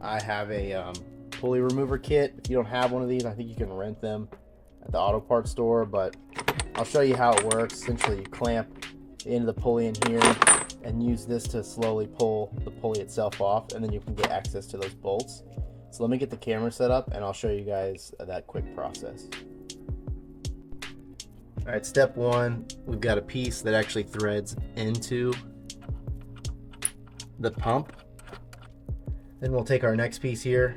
I have a pulley remover kit. If you don't have one of these, I think you can rent them at the auto parts store, but I'll show you how it works. Essentially, you clamp the end of the pulley in here and use this to slowly pull the pulley itself off, and then you can get access to those bolts. So let me get the camera set up and I'll show you guys that quick process. All right, step one, we've got a piece that actually threads into the pump. Then we'll take our next piece here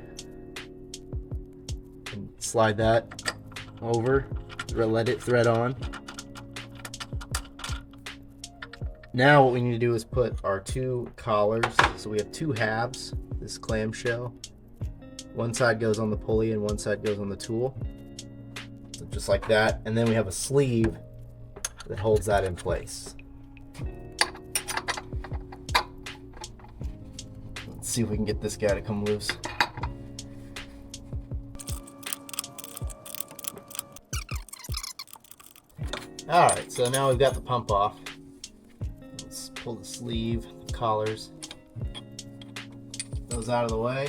and slide that over, let it thread on. Now what we need to do is put our two collars. So we have two halves, this clamshell. One side goes on the pulley and one side goes on the tool. So just like that. And then we have a sleeve that holds that in place. Let's see if we can get this guy to come loose. All right, so now we've got the pump off. Let's pull the sleeve, the collars, those out of the way.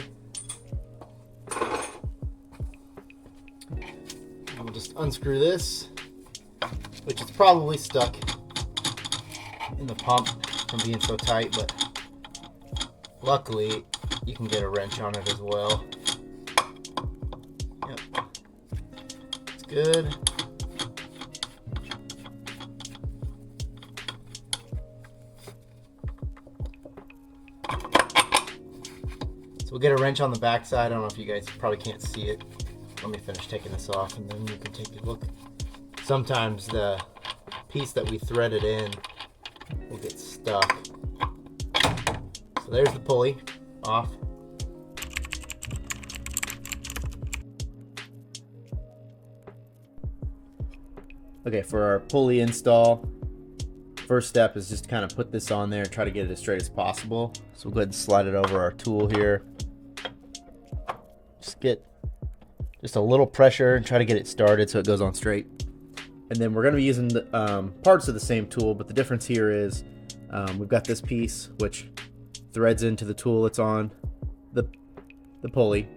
And we'll just unscrew this, which is probably stuck in the pump from being so tight, but luckily you can get a wrench on it as well. Yep, it's good. We'll get a wrench on the back side. I don't know if you guys probably can't see it. Let me finish taking this off and then you can take a look. Sometimes the piece that we threaded in will get stuck. So there's the pulley off. Okay, for our pulley install, first step is just kind of put this on there and try to get it as straight as possible. So we'll go ahead and slide it over our tool here. Just get just a little pressure and try to get it started so it goes on straight. And then we're going to be using the, parts of the same tool, but the difference here is we've got this piece which threads into the tool that's on the pulley.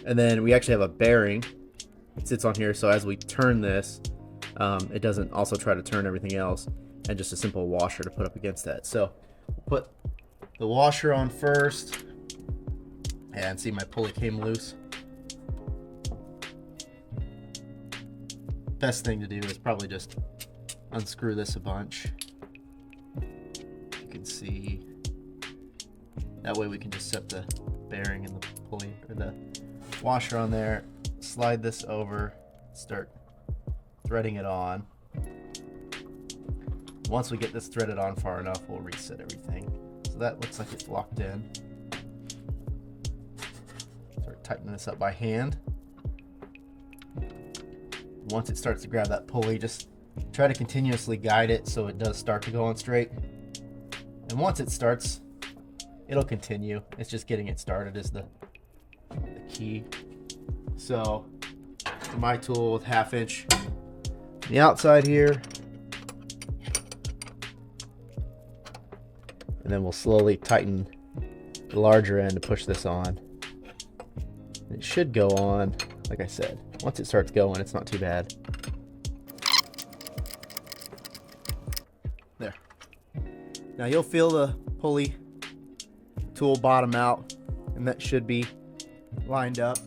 And then we actually have a bearing that sits on here, so as we turn this, it doesn't also try to turn everything else, and just a simple washer to put up against that. So we'll put the washer on first, and see, my pulley came loose. Best thing to do is probably just unscrew this a bunch. You can see, that way we can just set the bearing and the pulley or the washer on there, slide this over, start threading it on. Once we get this threaded on far enough, we'll reset everything. So that looks like it's locked in. Start tightening this up by hand. Once it starts to grab that pulley, just try to continuously guide it so it does start to go on straight. And once it starts, it'll continue. It's just getting it started is the key. So for my tool with 1/2 inch on the outside here, and then we'll slowly tighten the larger end to push this on. It should go on, like I said. Once it starts going, it's not too bad. There. Now you'll feel the pulley tool bottom out, and that should be lined up.